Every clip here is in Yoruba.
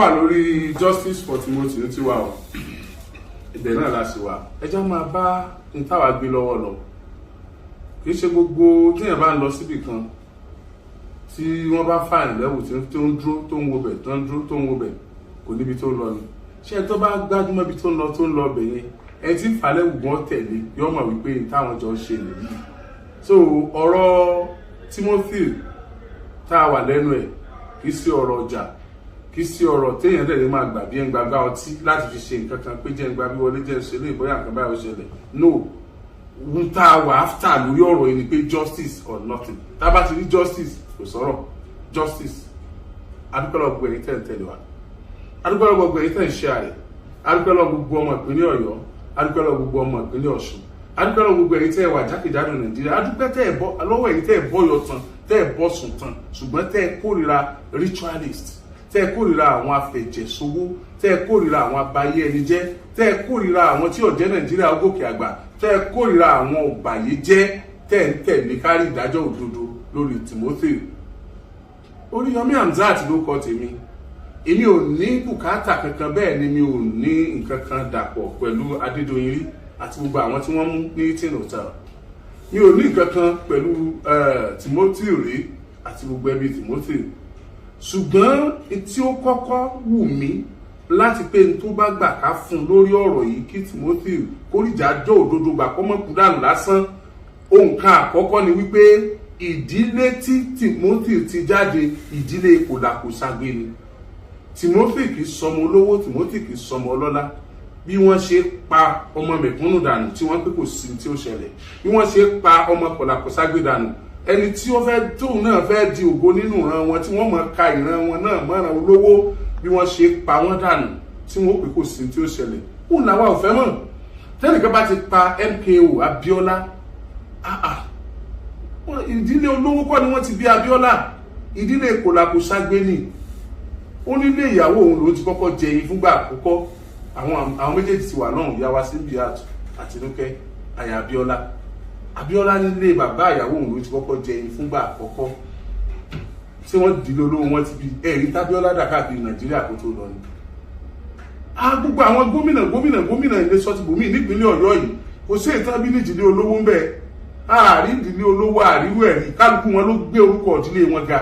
wà lórí justice for Timothy ní tiwa o ibẹ̀ náà la sì wà ẹjọ́ máa bá n táwa gbé lọ́wọ́ lọ kì í ṣe gbogbo téèyàn bá ń lọ síbì kan tí wọ́n bá fàìn lẹ́wù tó ń dúró tó ń wo bẹ̀ tó ń dúró tó ń wo bẹ̀ kò níbi tó ń lọ ni ṣé tó bá gbájúmọ́ ibi tó ń lọ bẹ̀ yẹn ẹ tí falẹ́wù gan tẹ̀lé yọ mọ̀ wípé táwọn jọ ṣe nìyí so ọ̀rọ̀ Timothy tá a wà lẹ́nu ẹ̀ kì í sí ọ̀rọ̀ ọjà kì í sí ọ̀rọ̀ téèyàn tẹ̀lé máa gbà bí ẹ̀ ń gbàgbá ọtí láti fi ṣe nǹkan kan pé jẹ́ ń gbà bí wọlé jẹ́ ń ṣe lé ìbọyà nǹkan báyìí ó ṣẹlẹ̀ no ń tá a wà after lórí ọ̀rọ̀ yìí ni pé justice or nothing tá a bá ti rí justice kò sọ̀rọ̀ justice adúpẹ́lọ́ gbogbo ẹ̀yin tẹ̀ ń tẹ̀lé wa adúpẹ́lọ́ gbogbo ẹ̀yin tẹ̀ ń ṣe àrẹ adúpẹ́lọ́ gbogbo ọmọ ìpínlẹ̀ Ọ̀yọ́ adúpẹ́lọ́ gbogbo ọmọ ìpínlẹ̀ Ọ̀ṣun adúpẹ́lọ́ gbogbo ẹ̀yin tẹ̀ wà jákèjádò Nàìjíríà adúpẹ́ tẹ̀ bọ́ lọ́wọ́ ẹ̀yin tẹ̀ bọ́ yọ tán tẹ̀ bọ́ sùn tán ṣùgbọ́n tẹ̀ kórìíra ritualist tẹ̀ kórìíra àwọn afẹ̀jẹ̀sowó tẹ̀ kórìíra àwọn abayé ẹni jẹ́ tẹ̀ kórìíra àwọn tí ọ̀jẹ́ Nàìjíríà gòkè àgbà tẹ̀ kórìíra àwọn ọ̀bàyéjẹ́ tẹ̀ ń tẹ̀lé kárí ìdájọ́ òdodo lórí Timothy Oríyọmí Hamzat ló kọ tèmi èmi ò ní bùkátà kankan bẹ́ẹ̀ ni mi ò ní nǹkan kan dàpọ̀ pẹ̀lú Adédoyin rí àti gbogbo àwọn tí wọ́n mú ní Hilton Hotel mi ò ní nǹkan kan pẹ̀lú Timothy rí àti gbogbo ẹbí Timothy ṣùgbọ́n tí ó kọ́kọ́ wù mí láti pé n tó bá gbà ká fún lórí ọ̀rọ̀ yìí kí Timothy kórìjájọ́ òdodo gbà kọ́mọ́kú dànù lásán ohun kan àkọ́kọ́ ni wípé ìdílé tí Timothy ti jáde ìdílé kòlàkòṣagbe ni Timothy kì í sọmọ olówó Timothy kì í sọmọ ọlọ́lá bí wọ́n ṣe pa ọmọ mẹ̀kúnnù dànù tí wọ́n pé kò sí tí ó ṣẹlẹ̀ bí wọ́n ṣe pa ọmọ kòlàkòṣagbe dànù ẹni tí ó fẹ́ tóun náà fẹ́ di ògo nínú ìran wọn tí wọ́n mọ̀ ka ìran wọn náà mọ́ràn olówó bí wọ́n ṣe pa wọ́n dànù tí wọ́n pé kò sí tí ó ṣẹlẹ̀ òun làwa ò fẹ́ mọ̀ tẹ́nìkan bá ti pa MKO Abiola ìdílé olówó kọ́ ni wọ́n ti bí Abiola ìdílé kòlàkòṣagbe ni ó nílé ìyàwó òun ló ti kọ́kọ́ jẹ yín fúngbà àkọ́kọ́ àwọn méjèèjì ti wà náà ìyá wa Simbiat àti Nùkẹ́ àyà Abiola nílé bàbá ìyàwó òun ló ti kọ́kọ́ jẹ yín fúngbà àkọ́kọ́ tí wọ́n dìlé olówó wọn ti bí ẹ̀rí tábíọ́lá dà káàkiri Nàìjíríà kó tó lọ ni gbogbo àwọn gómìnà ilé sọ́tìbòmí nípínlẹ̀ Ọ̀yọ́ yìí kò sí ìtàn bí ní ìdílé olówó ń bẹ ààrí ìdílé olówó àríwú ẹ̀rí kálukú wọn ló gbé orúkọ ìdílé wọn ga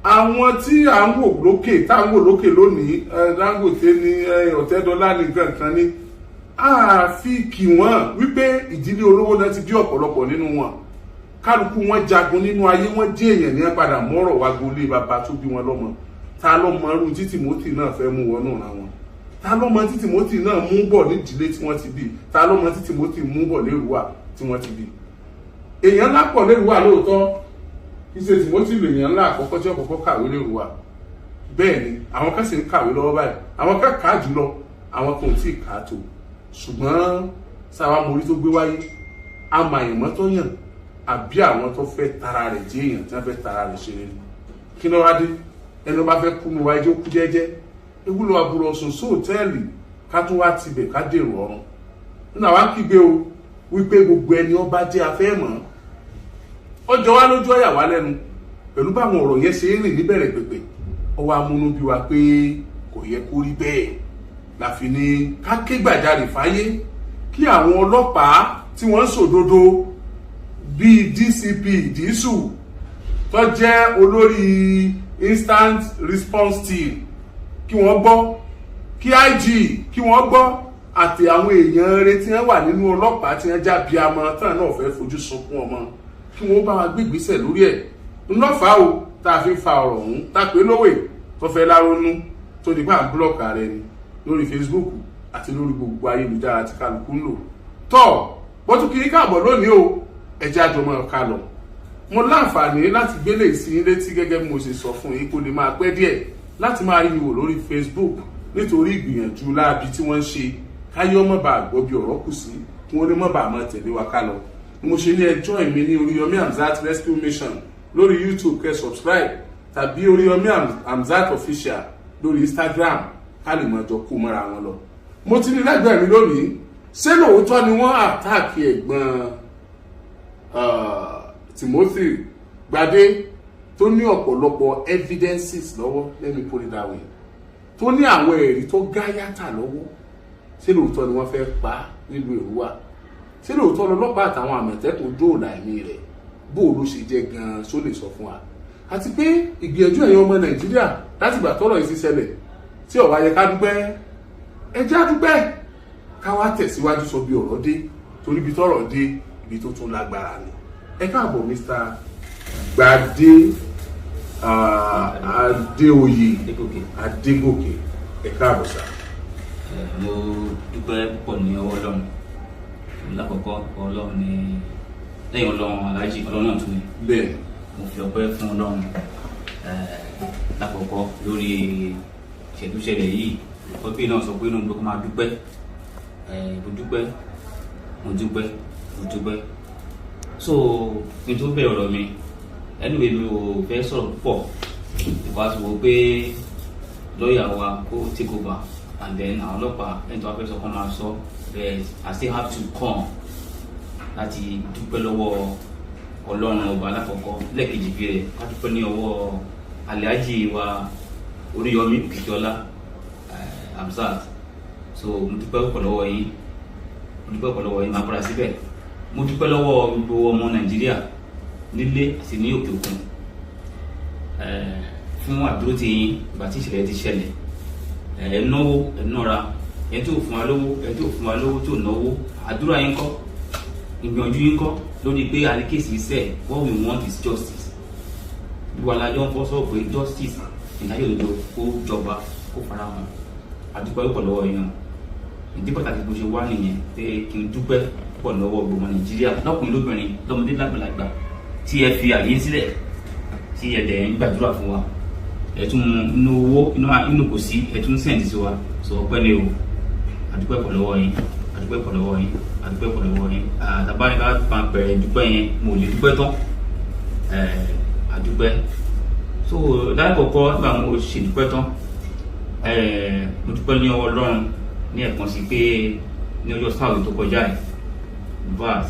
àwọn tí à ń wò lókè tá à ń wò lókè lónìí Dangote ní Ọ̀tẹ́dọ́lá ní nǹkan ní àfi kì wọ́n wípé ìdílé olówó náà ti bí ọ̀pọ̀lọpọ̀ nínú wọn kálukú wọn jagun nínú ayé wọn jẹ́ èèyàn ní padà mọ́rọ̀ wá gbolé bàbá tó bí wọn lọ́mọ ta ló mọ irú tí Timothy náà fẹ́ mú wọnú ra wọn ta ló mọ tí Timothy náà mú bọ̀ nídìílé tí wọ́n ti bí ta ló mọ tí Timothy mú bọ̀ lérúwà tí wọ́n ti bí èèyàn ńlá pọ̀ lérúwà lóòótọ́ kì í ṣe Timothy lèèyàn ńlá àkọ́kọ́ tí ọ̀kọ́kọ́ kàwé lérúwà bẹ́ẹ̀ ni àwọn kan sì ń kàwé lọ́wọ́ báyìí àwọn kan kà á jùlọ àwọn kan ò tí ì kà á tó ṣùgbọ́n sáwá morí tó gbé wáyé amàyànmọ́ tó yàn àbí àwọn tó fẹ́ tara rẹ̀ jẹ́ èèyàn tí wọ́n fẹ́ tara rẹ̀ ṣe rere kí ló wá dé ẹni bá fẹ́ kú mi wáyé jó kú jẹ́jẹ́ ewúlò àbúrò ọ̀sùn sóòtẹ́ẹ̀lì ká tún wá tibẹ̀ ká dèrò ọ̀run nínú àwa kígbe o wípé gbogbo ẹni ọba jẹ́ afẹ́ mọ́ ọjọ́ wa lójú ọ̀yà wá lẹ́nu pẹ̀lú báwọn ọ̀rọ̀ yẹn ṣe ń rìn níbẹ̀rẹ̀ pẹ̀pẹ̀ ọwọ́ amúnú bí wa pé kò yẹ kó rí bẹ́ẹ̀ láfi ní ká ké gbàjarè fáyé kí àwọn ọlọ́pàá tí wọ́n ń ṣòdodo bíi DCP Dísù tó jẹ́ olórí instant response team kí wọ́n gbọ́ kí IG kí wọ́n gbọ́ àti àwọn èèyàn rẹ̀ tí wọ́n wà nínú ọlọ́pàá tí wọ́n já bí amọ̀ tán náà fẹ́ fojú sunkún ọmọ kí wọ́n bá wa gbé ìgbésẹ̀ lórí ẹ̀ ńlọ́fà o tá a fi fa ọ̀rọ̀ ọ̀hún tá pé lówè tó fẹ́ láronú tó di pa búlọ̀kì ààrẹ ni lórí Facebook àti lórí gbogbo ayélujára tí kálukú ń lò tọ́ bó tún kì í káàbọ̀ lónìí o ẹjẹ́ àjọmọ́ ká lọ mo láǹfààní láti gbélé ìsìn létí gẹ́gẹ́ bí mo ṣe sọ fún yín kó lè máa pẹ́ díẹ̀ láti máa rí mi wò lórí Facebook nítorí ìgbìyànjú láabi tí wọ́n ń ṣe káyọ́ mọ́ bá gbọ́ bí ọ̀rọ̀ kù sí kí wọ́n lè mọ́ bá máa tẹ̀lé wa ká lọ mo ṣe ní ẹjọ́ ìmí ní Oríyọmí Hamzat Rescue Mission lórí YouTube kẹ́ subscribe tàbí Oríyọmí Hamzat Official lórí Instagram ká lè mọ̀ ọjọ́ kó mọ́ra wọn lọ mo ti ní lẹ́gbẹ̀ẹ́ mi lónìí ṣé lóòótọ́ ni wọ́n àtàkì ẹ̀gbọ́n Timothy Gbadé tó ní ọ̀pọ̀lọpọ̀ evidences lọ́wọ́ let me put it that way tó ní àwọn ẹ̀rí tó gáyàtà lọ́wọ́ ṣé lóòótọ́ ni wọ́n fẹ́ pa nílùú Èrúwà ṣé lóòótọ́ lọ́lọ́pàá àtàwọn àmọ̀tẹ́kùn dóòlà ẹ̀mí rẹ̀ bó ló ṣe jẹ́ gan-an só lè sọ fún wa àti pé ìgbìyànjú ẹ̀yin ọmọ Nàìjíríà láti gbà tọ́rọ̀ yìí sí ṣẹlẹ̀ tí ó wá yẹ ká dúpẹ́ ẹ jẹ́ á dúpẹ́ ká wá tẹ̀síwájú sọ bí ọ̀rọ̀ dé torí ibi tọ́rọ̀ dé ibi tó tún lágbára ni ẹ káàbọ̀ Mr. Gbadé Adéoyè Adégòkè ẹ káàbọ̀ sá. Mo dúpẹ́ púpọ̀ ní ọwọ́ Ọlọ́run lákọ̀ọ́kọ́ Ọlọ́run ní lẹ́yìn Ọlọ́run aláàjì Ọlọ́run náà tún ní. Bẹ́ẹ̀ mo fi ọpẹ́ fún Ọlọ́run lákọ̀ọ́kọ́ lórí ìṣẹ̀dúṣẹlẹ̀ yìí ọpẹ́ náà sọ pé inú gbogbo máa dúpẹ́ mo dúpẹ́ so kí n tó bẹ̀rẹ̀ ọ̀rọ̀ mi anyway mi ò fẹ́ sọ̀rọ̀ púpọ̀ because wo pé lọ́ọ̀yà wa kó take over and then àwọn ọlọ́pàá ẹni tó wá fẹ́ sọ kọ́ máa sọ but I still have to come láti dúpẹ́ lọ́wọ́ Ọlọ́run ọba alákọ̀ọ́kọ́ lẹ́ẹ̀kejì bí rẹ̀ ká dúpẹ́ ní ọwọ́ Alhaji wa Oríyọmí Òkìkíọlá Hamzat so mo dúpẹ́ púpọ̀ lọ́wọ́ yín máa bọ́ra síbẹ̀ mo dúpẹ́ lọ́wọ́ gbogbo ọmọ Nàìjíríà nílé àti ní òkè òkun fún àdúró tí yín ìgbà tí ìṣẹ̀lẹ̀ ti ṣẹlẹ̀ ẹ náwó ẹ nọ́ra ẹ tó fún wa lówó tó náwó àdúrà yín kọ́ ìgbìyànjú yín kọ́ lórí pé àríkèsí iṣẹ́ what we want is justice gbogbo alájọ ń fọ́sọ́ pé justice ìdájọ́ òdodo kó jọba kó fara hàn àdúpẹ́ púpọ̀ lọ́wọ́ yín náà ìdí pàtàkì bó ṣe wá nìyẹn pé kí n dúpẹ́ púpọ̀ lọ́wọ́ gbogbo Nàìjíríà lọ́kùnrin lóbìnrin lọ́mọdé lágbàlagbà tí ẹ fi àyè sílẹ̀ tí ẹ dẹ̀ ń gbàdúrà fún wa ẹ tún inú owó inú kò sí ẹ tún sẹ́ǹtì sí wa sọ ọpẹ́ ni o àdúpẹ́ pọ̀ lọ́wọ́ yín àtàbáyé ká máa bẹ̀rẹ̀ dúpẹ́ yẹn mo lè dúpẹ́ tán àdúpẹ́ so láìkọ̀ọ́kọ́ nígbà mo ṣe dúpẹ́ tán mo dúpẹ́ ní ọwọ́ Ọlọ́run ní ẹ̀kan sí pé ní ọjọ́ sáàwì tó kọjá ẹ̀ but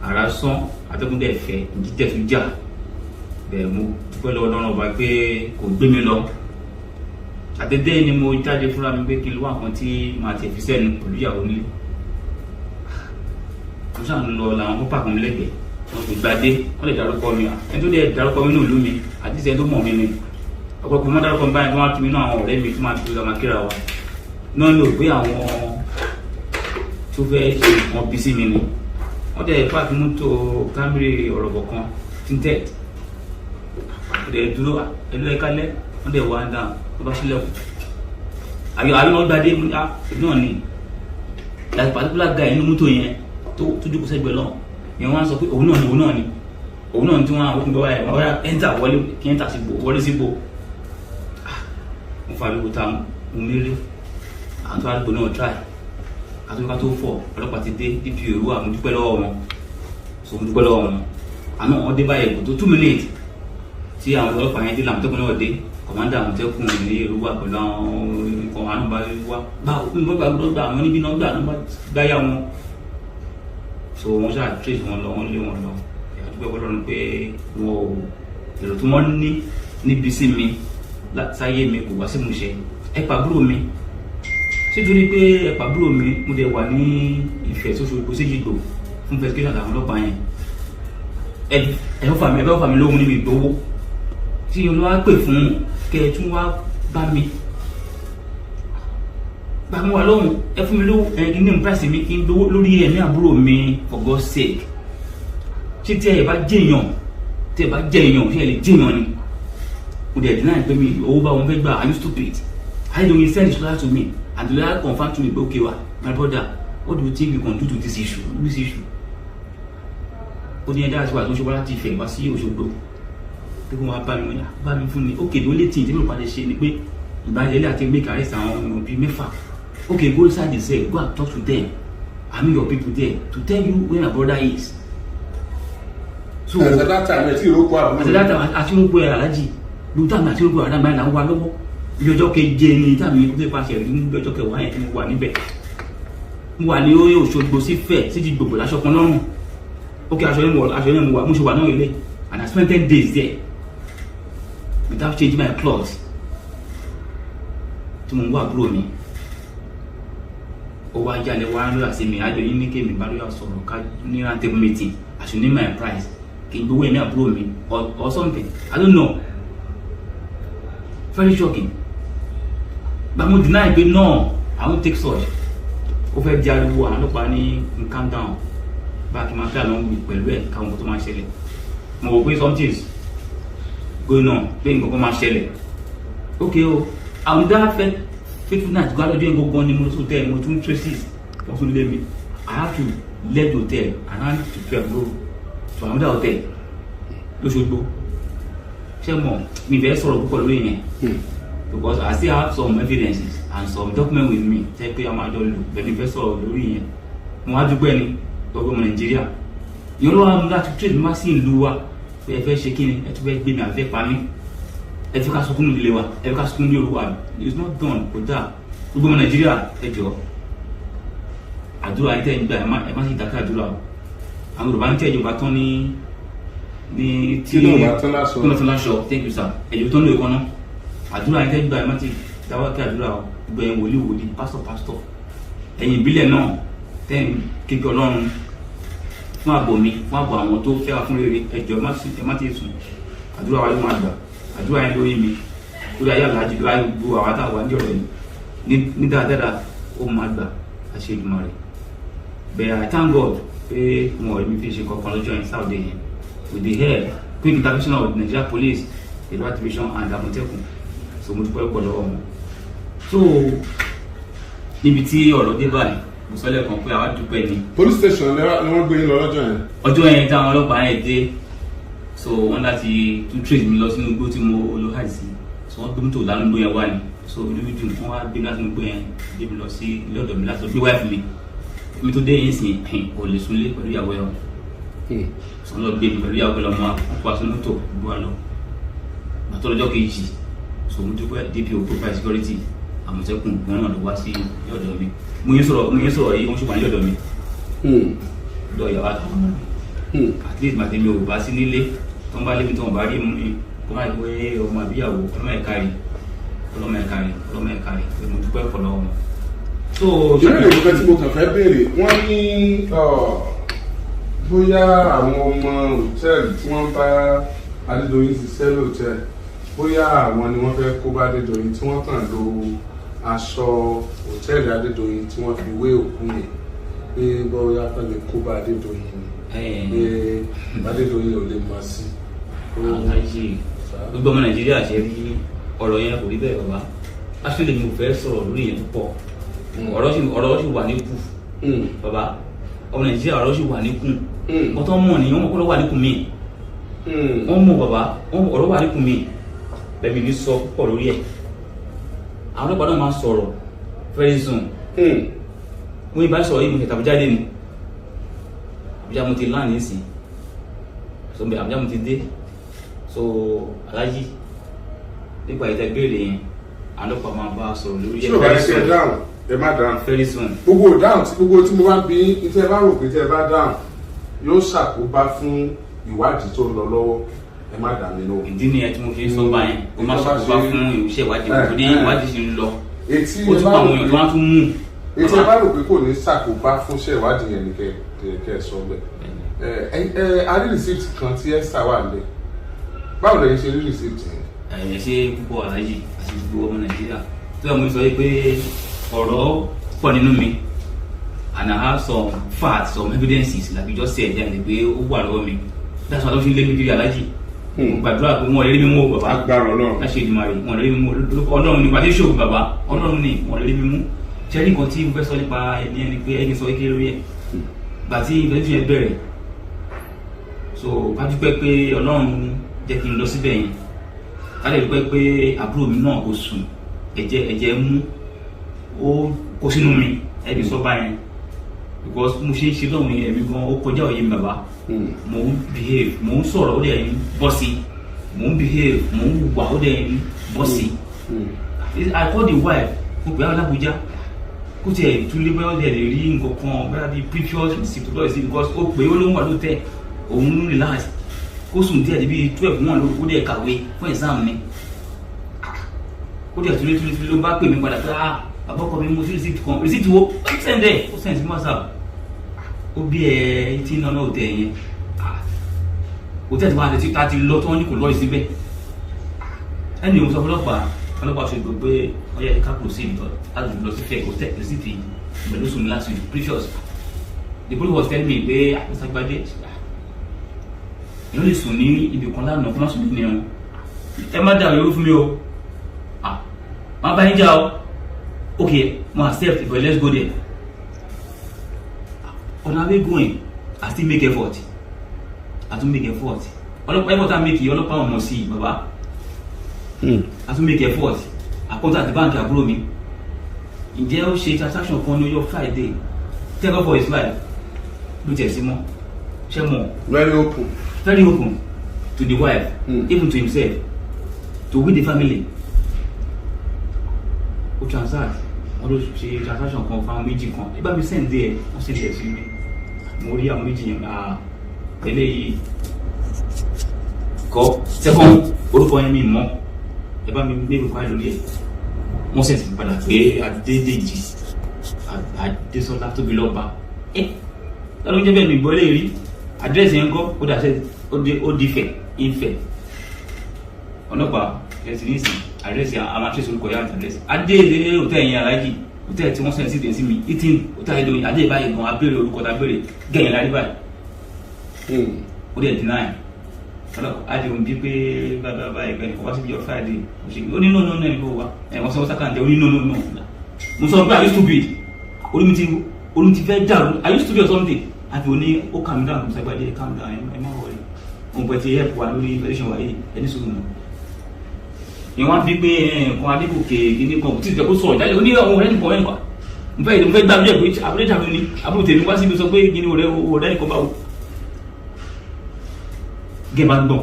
ara sán atẹ́gúndẹ̀ fẹ́ ìdíjẹ́ tó jà bẹ́ẹ̀ mo dúpẹ́ lọ́wọ́ Ọlọ́run ọba pé kò gbé mi lọ àtẹ̀dẹ́ ni mo jáde fúnra mi pé kí n lọ àwọn tí màá ti fi sẹ́nu pẹ̀lú ìyàwó nílé mo ṣáà ń lọ làwọn pápá kan lẹ́gbẹ̀ẹ́ wọn kò Gbadé wọn lè dárúkọ mi ẹni tó lè dárúkọ mi náà lú mi àti ìṣẹ́ tó mọ̀ mi ni ọ̀pọ̀lọpọ̀ mọ́ dárúkọ mi báyìí tó máa tún mi náà àwọn ọ̀rẹ́ mi tó máa tún ọmọ kíra wa náà lò pé àwọn tó fẹ́ ṣe nǹkan bí sí mi ni wọ́n dẹ̀ pààkì mọ́tò Camry ọ̀rọ̀ kọ̀ọ̀kan tinted wọ́n dẹ̀ dúró ẹlú ẹ̀kálẹ̀ wọ́n dẹ̀ wá dáa wọ́n bá sílẹ̀kùn àyọ̀ Gbadé náà ni like particular guy inú mọ́tò yẹn tó jókòó sẹ́gbẹ̀ẹ́ lọ yẹn wọ́n á sọ pé òun náà ni tí wọ́n àwọn òkúńgbọ́ wáyé wọ́n yá ẹ́ńtà wọlé kí ẹ́ńtà sí wọlé síbò mo fa àbíkú ta mo méré àwọn tó àdúgbò náà try àtúnkà tó fọ̀ ọlọ́pàá ti dé DP Èrúwà mo dúpẹ́ lọ́wọ́ wọn àná wọn dé báyìí kò tó 2 minutes tí àwọn ọlọ́pàá yẹn dé làmọ́tẹ́kùn náà dé kọ̀mándà àmọ́tẹ́kùn ní Èrúwà pẹ̀lú àwọn ikọ̀ àwọn bá wá báwo ní wọ́n gbà àwọn níbi náà gbà náà gbáyà wọn so wọ́n ṣáà trace wọn lọ wọ́n lé wọn lọ àdúgbò Ọlọ́run pé wọn ò èrò tí wọ́n ní níbi sí mi sáyé mi kò wá sí mu ṣe ẹ pàbúrò mi sítorí pé ẹ pàbúrò mi mo dẹ̀ wà ní Ifẹ̀ Òṣogbo Séjìgbò fún investigation àtàwọn ọlọ́pàá yẹn ẹ fẹ́ fà mí lóhun níbi ìgbowó tí olúwa pè fún kẹ tún wá bá mi gbà mú wa lóhun ẹ fún mi lówó kí ní price mi kí n gbowó lórí ẹ̀mí àbúrò mi for God's sake ṣé tí ẹ bá jẹ́ èèyàn ṣé ẹ lè jẹ́ èèyàn ni mo dẹ̀ deny pé mi owó bá wọn fẹ́ gbà are you stupid I don't send this letter to me and the lawyer confirm to me pé okay wa my brother what do you think we can do to this issue ó ní ẹ̀dá àti wà tó ń ṣe wá láti Ifẹ̀ wá sí Òṣogbo pé kó wá bá mi fún ni okay the only thing tí mo padà ṣe ni pé ìbánilẹ̀ àti make arrest àwọn ọmọ bíi 6 okay go inside the cell go and talk to them I mean your people there to tell you where my brother is. So at that time àti ìrókò Aláàjì lóòótọ́ àmì àti ìrókò àdàmà ẹ̀ là ń wá lọ́wọ́ bí ọjọ́ keje ni tàbí kó tó pàṣẹ rí ní ọjọ́ kẹwàá yẹn tí mo wà níbẹ̀ mo wà ní Òṣogbo sí Ifẹ̀ sí ti gbogbo láṣọ kan lọ́rùn okay aṣọ yẹn mo wà mo ṣe wà náà ilé and I spent 10 days there without changing my clothes tí mo ń wá àbúrò mi ó wá jalè wá lóyà sí mi àjọ yín ní kémi bá lóyà sọ̀rọ̀ ká ní round table meeting I should name my price kí n gbowó ẹ̀mí àbúrò mi or something I don't know very shocking but mo deny pé no I won't take such ó fẹ́ di ariwo àwọn ọlọ́pàá ní calm down bá kí n máa fẹ́ àlọ́ wí pẹ̀lú ẹ̀ káwọn nǹkan tó máa ṣẹlẹ̀ mo rò pé something is going on pé nǹkan kan máa ṣẹlẹ̀ okay o àwọn ìdá faithful night gbá lọ́jọ́ yẹn gbogbo ni mo tún tẹ̀ mo tún traces wọ́n tún lé mi I have to left the hotel around 12 go to another hotel lóṣogbo ṣé mo mi fẹ́ sọ̀rọ̀ púpọ̀ lórí yẹn because I still have some evidences and some documents with me tẹ́ pé a máa jọ lò bẹ́ẹ̀ mi fẹ́ sọ̀rọ̀ lórí yẹn mo wá dúpẹ́ ni gbogbo ọmọ Nàìjíríà yóò lọ́wọ́ àwọn láti trade má sí ìlú wa pé ẹ fẹ́ ṣe kí ni ẹ tún fẹ́ gbé mi àfẹ́ pa mí ẹ fi ká sunkún nílé wa ẹ fi ká sunkún ní olúwa mi it's not done kò dáa gbogbo ọmọ Nàìjíríà ẹ jọ àdúrà ẹ tẹ́ ẹ gbà ẹ má sì dákẹ́ àdúrà o àwọn Yorùbá ń tẹ́ ìjọba tán ní tí ó tán láṣọ thank you sir ẹ̀jọ̀ tán ló ẹ̀kọ́ náà àdúrà ẹ tẹ́ ẹ gbà ẹ má ti dáwọ́kẹ́ àdúrà o gbogbo ẹ̀ wòlíì pásítọ̀ ẹ̀yin ìbílẹ̀ náà tẹ́ ẹ kékeré Ọlọ́run fún ààbò mi fún ààbò àwọn tó fẹ́ wá fún rere ẹjọ́ ẹ má ti sùn àdúrà wa ló máa gbà àdúrà yẹn lórí mi lórí ayé àlájú lórí ayé gbogbo àwọn àtàwọn àjọ rẹ ní dáadáa ó máa gbà àṣẹ ìdùnnú rẹ bẹ́ẹ̀ I thank God pé wọn ò rí mi fi ṣe kankan lọ́jọ́ yẹn Saturday yẹn with the help quick intervention of Nigeria Police Ìlú Division and Àmọ̀tẹ́kùn so mo dúpẹ́ pọ̀ lọ́wọ́ wọn so níbi tí ọ̀rọ̀ dé báyìí mo sọ lẹ́ẹ̀kan pé àwa dúpẹ́ ni. police station ni wọ́n gbé yín lọ lọ́jọ́ yẹn. ọjọ́ yẹn táwọn ọlọ́pàá yẹn dé so wọ́n láti tún trace mi lọ sínú igbó tí mo lo hàì sí so wọ́n gbé mi tó lánàá igbó yẹn wá ni so inú mi dùn wọ́n wá gbé mi láti igbó yẹn gbé mi lọ sí ilé ọ̀dọ̀ mi láti gbé wáìfì mi mi tó dé yín sìn kò lè súnlé pẹ̀lú ìyàwó ẹ̀ so wọ́n lọ gbé mi pẹ̀lú ìyàwó ẹ̀ lọ́mọ àpò aṣọ mọ́tò gbó wa lọ àtọ́ lọ́jọ́ kejì so mo dúpẹ́ DPO profile security Àmọ̀tẹ́kùn wọn náà lọ wá sí ọ̀dọ̀ mi mo yẹn sọ̀rọ̀ yìí wọ́n ṣùgbọ́n ní ọ̀dọ̀ mi lọ ìyàwó àtàwọn ọmọ mi at least màtí mi ò bá sí nílé tó ń bá lébi tó ń bá rí mú mi kó má gbé ọmọ àbíyàwó ọlọ́mọ ẹ̀ka rí pé mo dúpẹ́ pọ̀ lọ́wọ́ wọn. so ìbéèrè nǹkan tí mo kàn fẹ́ béèrè wọ́n ní bóyá àwọn ọmọ hòtẹ́ẹ̀lì tí wọ́n bá Adédoyin ṣiṣẹ́ lóòtẹ́ẹ̀lì bóyá àwọn ni wọ́n fẹ́ kó bá Adédoyin tí wọ́n kàn lo aṣọ hòtẹ́ẹ̀lì Adédoyin tí wọ́n fi wé òkú yẹn pé bóyá fẹ́ lè kó bá Adédoyin pé Adédoyin ò lè mọ̀ sí. gbogbo ọmọ Nàìjíríà ṣe rí ọ̀rọ̀ yẹn kò rí bẹ́ẹ̀ bàbá aṣọ́lẹ̀ mi ò fẹ́ sọ̀rọ̀ lórí yẹn púpọ̀ ọ̀rọ̀ sì wà ní kù bàbá ọmọ Nàìjíríà ọ̀rọ̀ sì wà ní kù wọ́n tó mọ̀ ní wọ́n kọ́ wà ní kù mí wọ́n mọ̀ bàbá ọ̀rọ̀ wà ní kù mí bẹ́ẹ̀ mi ní sọ púpọ̀ lórí ẹ̀ àwọn ọlọ́pàá náà máa ń sọ̀rọ̀ very soon mo ní bá sọ̀rọ̀ yìí mo ṣe tàbíjáde ni Àbújá mo ti láàánú sí so Àbújá mo ti dé so alájí nípa ìtẹ́ béèrè yẹn àwọn ọlọ́pàá máa bá sọ̀rọ̀ lórí ẹ̀ very soon ẹ dáhùn ẹ má dáhùn very soon gbogbo dáhùn tí mo bá bí ìtẹ́ bá rò pé tẹ́ bá dáhùn yóò ṣàkóbá fún ìwádìí tó ń lọ lọ́wọ́ ẹ má dà mí lọ. ìdí nìyẹn tí mo fi ń sọ báyẹn kó má ṣàkóbá fún ìṣe ìwádìí torí ìwádìí ṣe ń lọ ó tún pa àwọn èèyàn tó wá tún mú. etí ẹ bá rò pé kò ní ṣàkóbá fún iṣẹ́ ìwádìí yẹn ni kẹ ẹ sọ bẹ́ẹ̀. a rí rìsíìtì kan tí Esther wà lé báwo lẹ́yìn ṣe rí rìsíìtì yẹn. ẹ ṣe púpọ̀ aláàjì àti gbogbo ọmọ Nàìjíríà tó yẹ mo sọ pé ọ̀rọ̀ pọ̀ nínú mi and I have some facts some evidences like you just said yẹn pé ó wà lọ́wọ́ mi that's why I don fi lé mi kiri aláàjì gbàdúrà pé wọn rí mi mú bàbá agbára Ọlọ́run láṣẹ ìdìmọ̀ rẹ̀ wọn rí mi mú Ọlọ́run ní pàdé ṣòwò bàbá Ọlọ́run ní wọn rí mi mú ṣẹ́rí nǹkan tí mo fẹ́ sọ nípa ẹni pé ẹni sọ kékeré lórí ẹ̀ gbà tí ìfẹ́jú yẹn bẹ̀rẹ̀ so ká dúpẹ́ pé Ọlọ́run jẹ́ kí n lọ síbẹ̀ yẹn ká lè dúpẹ́ pé àbúrò mi náà kò sùn ẹ̀jẹ̀ mú ó kó sínú mi ẹ̀bí sọ báyẹn because mo ṣe ń ṣe lọ́wọ́ yẹn mi gan ó kọjá òye mi bàbá mo ń behave mo ń sọ̀rọ̀ ó dẹ̀ ń bọ́ sí mo ń behave mo ń wà ó dẹ̀ ń bọ́ sí I call the wife mo pè á l'Abuja kó tiẹ̀ túlé bẹ́ẹ̀ ó dẹ̀ lè rí nǹkan kan bẹ́ẹ̀ bí previous receipt lọ́ọ̀ sí because ó pè ó ló ń wà ló tẹ̀ òun ń relax kó sùn díẹ̀ débi 12 wọn ló dẹ̀ kàwé fún exam ni ó dẹ̀ tún ló bá pè mí padà pé àbọ̀kọ̀ mi mo sí rìsíìtì wo ó sẹ́ndẹ̀ ó sẹ́ndẹ̀ sí WhatsApp ó bí ẹ tí iná náà tẹ̀ yẹn òtẹ́ tí wọ́n á ti ti lọ tí wọ́n ní kò lọ́ọ̀ síbẹ̀ ẹni ìwọ̀n sọ fún ọlọ́pàá ṣe gbogbo pé ọyẹ ká proceed láti lọ sí fẹ́ òtẹ́ rìsíìtì pẹ̀lú sùn last week precious the police was telling me pé àpẹsàgbàdé èèyàn lè sùn ní ibì kan lánàá fún lásùn ní ẹ̀wọ̀n ẹ má dà lórí fún mi o má bá yín jà o ok mo accept but let's go there on our way going I still make effort ọlọ́pàá effort I make ọlọ́pàá ọmọ sí bàbá I still make effort àkọ́ńtà àti báńkì àbúrò mi ǹjẹ́ ó ṣe transaction kan ní ọjọ́ Friday take off for his life ló tẹ̀ sí mọ́ ṣé mọ́ very open to the wife even to himself to win the family ó transact wọ́n ló ṣe transaction kan fún àwọn méjì kan ẹ bá mi send there wọ́n sì tẹ̀ sí mi mo rí àwọn méjì yẹn eléyìí kọ́ second orúkọ yẹn mi mọ́ ẹ bá mi gbé mi kọ́ lórí ẹ̀ wọ́n sì ti padà pé Adédèjì Adésọlá tóbi lọ́ba lọ́dún jẹ́ bẹ́ẹ̀ mi gbọ́ lè rí àdírẹ́sì yẹn kọ́ ó dà sẹ́ ó di Ifẹ̀ ọlọ́pàá ẹ̀sìn ní ìsìn àdírẹ́sì amatrẹ́sì orúkọ yá àdírẹ́sì adéèdè òtẹ́ ẹ̀yìn alájì òtẹ́ tí wọ́n sẹ́yìn sí ìdẹ́sí mi ìtìn òtẹ́ ẹ̀dọ́ adé báyìí gan abéèrè orúkọ tá béèrè gẹ̀yìn lárí báyìí ó dẹ̀ dínà ẹ̀ ọlọ́pàá adé òun bí pé báyìí ẹ̀gbẹ́ nìkan wá síbi ọ̀fà àdé ó ní nọ́ọ̀nù náà níbo wa wọ́n sọ sákàǹtẹ̀ ó ní nọ́ọ̀nù mo sọ pé are you stupid orí ti fẹ́ dàrú are you stupid or something àti òní ó calm down kò sẹ́gbàdé calm down ẹ má wọlé òun pẹ̀ ti help wa lórí federation wa yìí ẹni sùn nù ìwọ́n bí pé nǹkan adébòkè gíní kan kò tí ì jẹ́ kó sọ̀rọ̀ jáde ó ní ọ̀hún ọ̀rẹ́ nìkan ẹ̀kọ́ mo fẹ́ gbà mí jẹ́ pé àbúrò ìjà mi ni àbúrò tèmi wá síbi sọ pé gíní ọ̀rẹ́ nìkan báwo gẹ́ẹ̀ bá ń gbọ̀n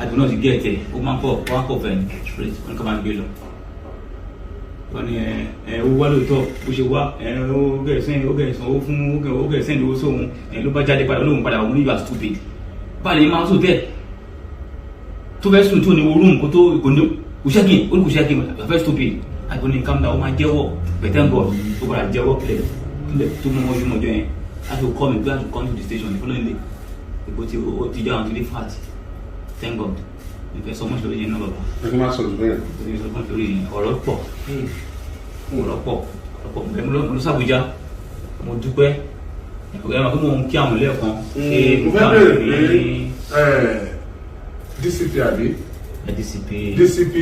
àdùn náà ti gẹ́ ẹ̀tẹ̀ ó máa ń pọ̀ fẹ́ ní straight wọn kà máa ń gbé lọ wọ́n ní owó wá lóòótọ́ bó ṣe wá ó gẹ̀ẹ́sán owó sóhun ló bá jáde padà olóhùn padà òun ní ìwà stupid báyìí máa ń sọ bẹ́ẹ̀ tó fẹ́ sùn tí ò ní wo rúùmù kó tó ìkòndó kùsẹ́kì olùkùsẹ́kì àfẹ́ stupid àgbọn ní kámdà ó máa jẹ́wọ́ pẹ̀tẹ́ǹgọ̀ tó padà jẹ́wọ́ kílẹ̀ tó mú ọjọ́ mọ́jọ́ yẹn láti kọ́ mi gbé àti come to the station ní following day ìgbó tí ó ti jẹ́ àwọn tó dé fat thank God ìfẹ́ sọmọ́ sórí yẹn náà bàbá. ẹ kí n máa sọ̀rọ̀ bẹ́ẹ̀. ìfẹ́ sọmọ́ sórí yẹn ọ̀rọ̀ pọ̀ mo lọ sàbújá mo dúpẹ́ ẹ máa fún mọ̀ kí àwọn lẹ́ẹ̀kan mo fẹ́ bẹ̀rẹ̀ pé DCP àbí DCP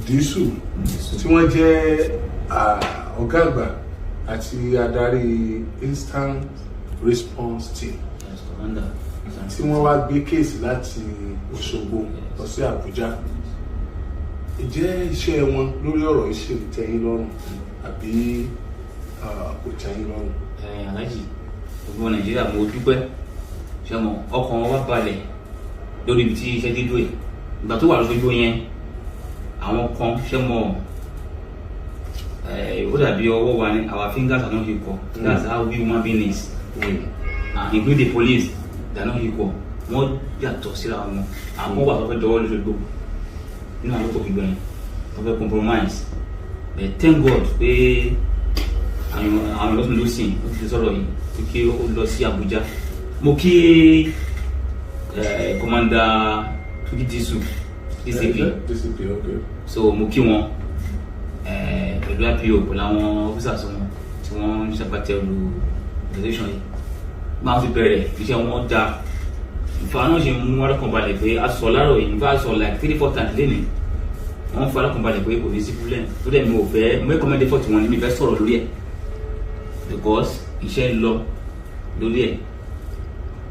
Disu tí wọ́n jẹ́ ọ̀gá àgbà àti adarí instant response team tí wọ́n wá gbé kéèsì láti Òṣogbo lọ sí Àbújá ìjẹ́ iṣẹ́ wọn lórí ọ̀rọ̀ ìṣèlú tẹ́yìn lọ́rùn àbí kò tẹ́yìn lọ́rùn. aláàjì gbogbo Nàìjíríà mo dúpẹ́ ṣe mọ ọkàn wa balẹ̀ lórí ibi tí iṣẹ́ dídú ẹ̀ ìgbà tó wà lójó yẹn àwọn kan ṣe mọ ó dàbí ọwọ́ wa ní our fingers are not equal that's how we human beings is include the police they are not equal wọ́n yàtọ̀ síra wọn àwọn wà tó fẹ́ dọwọ́ lóṣogbo nínú àwọn tó fi gbẹ̀yìn tó fẹ́ compromise but thank God pé àwọn ìlọsùn ló sìn ó ti sọ̀rọ̀ yìí tó kí ó lọ sí Àbújá mo kí Commander Tuki Disu DCP okay. So mo kí wọn pẹ̀lú IPO pẹ̀lú àwọn officers wọn tí wọ́n ń ṣàpàtẹ́rù organization yìí máa fi bẹ̀rẹ̀ iṣẹ́ wọn dá ìfà náà ṣe mú arákùnbalẹ̀ pé a sọ láàrọ̀ yìí nípa sọ like 3-4 times lẹ́nìí wọ́n fọ arákùnbalẹ̀ pé kò ní sí problem tó dẹ̀ mi ò fẹ́ mo recommend effort wọn ni mi fẹ́ sọ̀rọ̀ lórí ẹ̀ because iṣẹ́ ń lọ lórí ẹ̀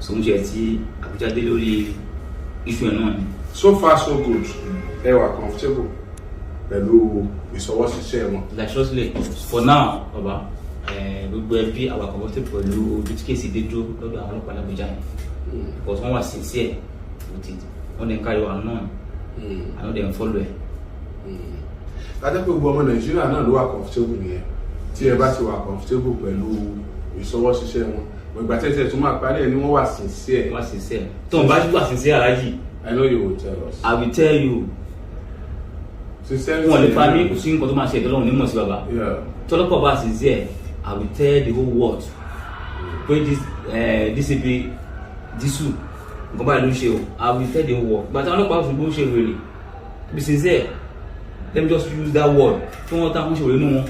so mo ṣe ti Àbújá dé lórí issue ẹ̀ náà ni. So far so good ẹ wà comfortable pẹ̀lú ìṣọwọ́ṣiṣẹ́ wọn. like seriously for now baba gbogbo ẹbí àwa comfortable pẹ̀lú ojú tí kéèsì dé dúró lọ́dọ̀ àwọn ọlọ́pàá l'Àbújá yẹn because wọ́n wà sincere with it wọ́n dẹ̀ ń carry our known and wọ́n dẹ̀ ń follow ẹ̀. kájẹ́ pé gbogbo ọmọ Nàìjíríà náà ló wà comfortable nìyẹn tí ẹ bá ti wà comfortable pẹ̀lú ìṣọwọ́ṣiṣẹ́ wọn ìgbà tẹ́tẹ́ tó máa parí ẹ̀ ni wọ́n wà sincere. wọ́n sincere tó ń bá wà sincere alájì. I know you will tell us. I will tell you wọn lè pa mí kò sí nǹkan tó máa ṣe ìtọ́lọ́run nímọ̀ sí bàbá tọ́lọ́pọ̀ bá sincere I will tell the whole world pé DCP Disu nǹkan báyìí ló ń ṣe o I will tell the whole world but àwọn ọlọ́pàá òṣùgbọ́n ṣe wèrè be sincere let me just use that word fún wọn táwọn ṣe wèrè nù wọn